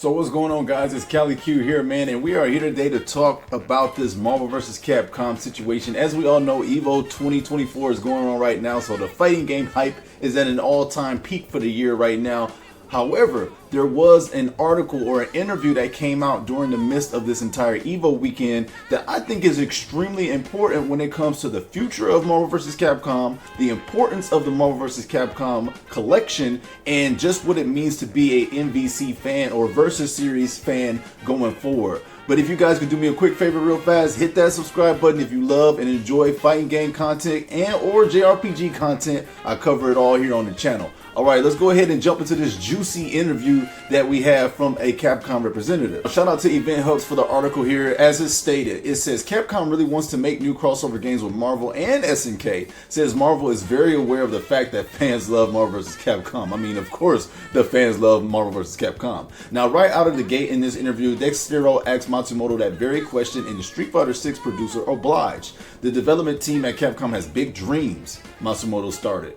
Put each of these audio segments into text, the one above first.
So what's going on, guys? It's Cali Q here, man, and we are here today to talk about this Marvel vs. Capcom situation. As we all know, EVO 2024 is going on right now, so the fighting game hype is at an all-time peak for the year right now. However, there was an article or an interview that came out during the midst of this entire EVO weekend that I think is extremely important when it comes to the future of Marvel vs. Capcom, the importance of the Marvel vs. Capcom collection, and just what it means to be a MVC fan or Versus Series fan going forward. But if you guys could do me a quick favor real fast, hit that subscribe button if you love and enjoy fighting game content and or JRPG content. I cover it all here on the channel. Alright, let's go ahead and jump into this juicy interview that we have from a Capcom representative. Shout out to Event Hubs for the article here. As it's stated, it says Capcom really wants to make new crossover games with Marvel and SNK. Says Marvel is very aware of the fact that fans love Marvel vs. Capcom. I mean, of course, the fans love Marvel vs. Capcom. Now, right out of the gate in this interview, Dextero asked Matsumoto that very question, and the Street Fighter 6 producer obliged. The development team at Capcom has big dreams, Matsumoto started.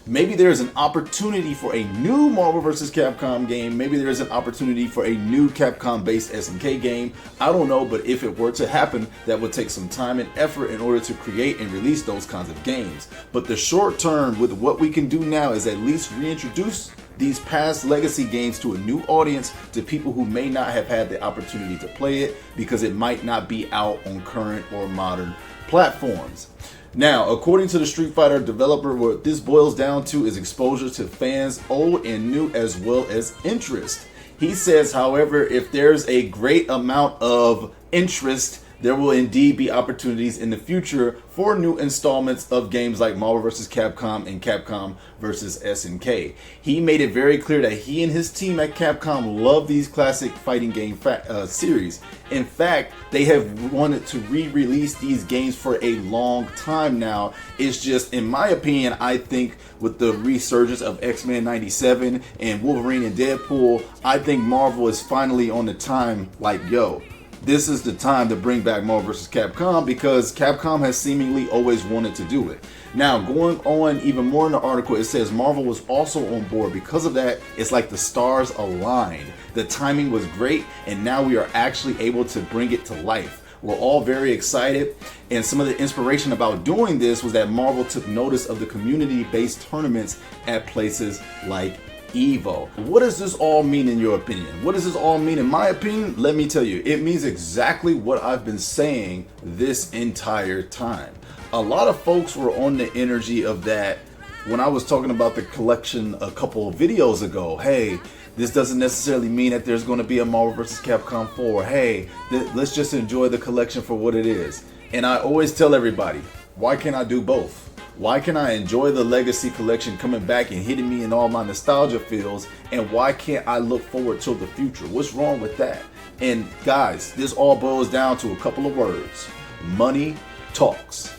Maybe there's an opportunity for a new Marvel vs. Capcom game. Maybe there's an opportunity for a new Capcom-based SNK game. I don't know, but if it were to happen, that would take some time and effort in order to create and release those kinds of games. But the short term with what we can do now is at least reintroduce these past legacy games to a new audience, to people who may not have had the opportunity to play it because it might not be out on current or modern platforms. Now, according to the Street Fighter developer, what this boils down to is exposure to fans old and new, as well as interest. He says, however, if there's a great amount of interest, there will indeed be opportunities in the future for new installments of games like Marvel vs. Capcom and Capcom vs. SNK. He made it very clear that he and his team at Capcom love these classic fighting game series. In fact, they have wanted to re-release these games for a long time now. It's just, in my opinion, I think with the resurgence of X-Men 97 and Wolverine and Deadpool, I think Marvel is finally on the time, like, yo, this is the time to bring back Marvel vs. Capcom, because Capcom has seemingly always wanted to do it. Now, going on even more in the article, it says Marvel was also on board. Because of that, it's like the stars aligned. The timing was great, and now we are actually able to bring it to life. We're all very excited, and some of the inspiration about doing this was that Marvel took notice of the community-based tournaments at places like EVO. What does this all mean in your opinion? What does this all mean in my opinion? Let me tell you, it means exactly what I've been saying this entire time. A lot of folks were on the energy of that when I was talking about the collection a couple of videos ago. Hey, this doesn't necessarily mean that there's going to be a Marvel vs. Capcom 4. Hey, let's just enjoy the collection for what it is. And I always tell everybody, why can't I do both? Why can I enjoy the Legacy Collection coming back and hitting me in all my nostalgia feels, and why can't I look forward to the future? What's wrong with that? And guys, this all boils down to a couple of words. Money talks.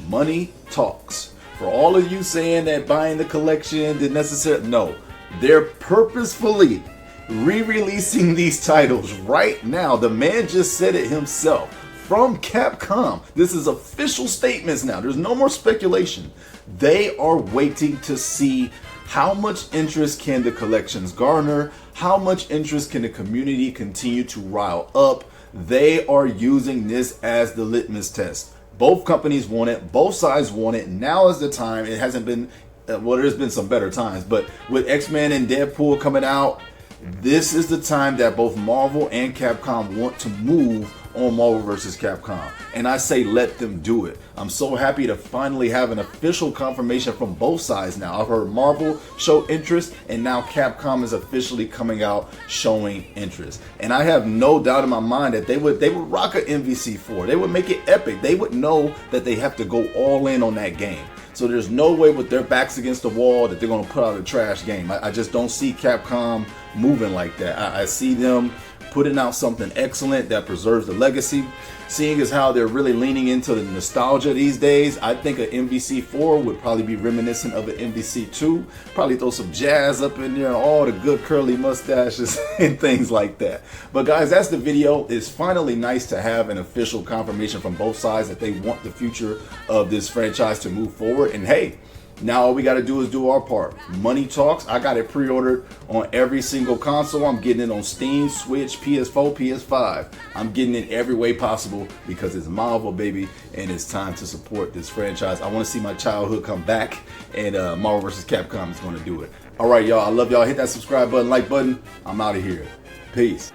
Money talks. For all of you saying that buying the collection didn't necessarily, no. They're purposefully re-releasing these titles right now. The man just said it himself. From Capcom. This is official statements now. There's no more speculation. They are waiting to see how much interest can the collections garner, how much interest can the community continue to rile up. They are using this as the litmus test. Both companies want it, both sides want it. Now is the time. It hasn't been, well, there's been some better times, but with X-Men and Deadpool coming out, this is the time that both Marvel and Capcom want to move on Marvel vs. Capcom. And I say let them do it. I'm so happy to finally have an official confirmation from both sides now. I've heard Marvel show interest, and now Capcom is officially coming out showing interest. And I have no doubt in my mind that they would rock an MVC 4. They would make it epic. They would know that they have to go all in on that game. So there's no way with their backs against the wall that they're going to put out a trash game. I just don't see Capcom moving like that. I see them putting out something excellent that preserves the legacy. Seeing as how they're really leaning into the nostalgia these days, I think an MVC 4 would probably be reminiscent of an MVC 2. Probably throw some jazz up in there, all the good curly mustaches and things like that. But guys, that's the video. It's finally nice to have an official confirmation from both sides that they want the future of this franchise to move forward. And hey, Now all we got to do is do our part. Money talks. I got it pre-ordered on every single console. I'm getting it on Steam, Switch, PS4, PS5. I'm getting it every way possible because it's Marvel, baby, and it's time to support this franchise. I want to see my childhood come back, and Marvel vs. Capcom is going to do it. All right, y'all. I love y'all. Hit that subscribe button, like button. I'm out of here. Peace.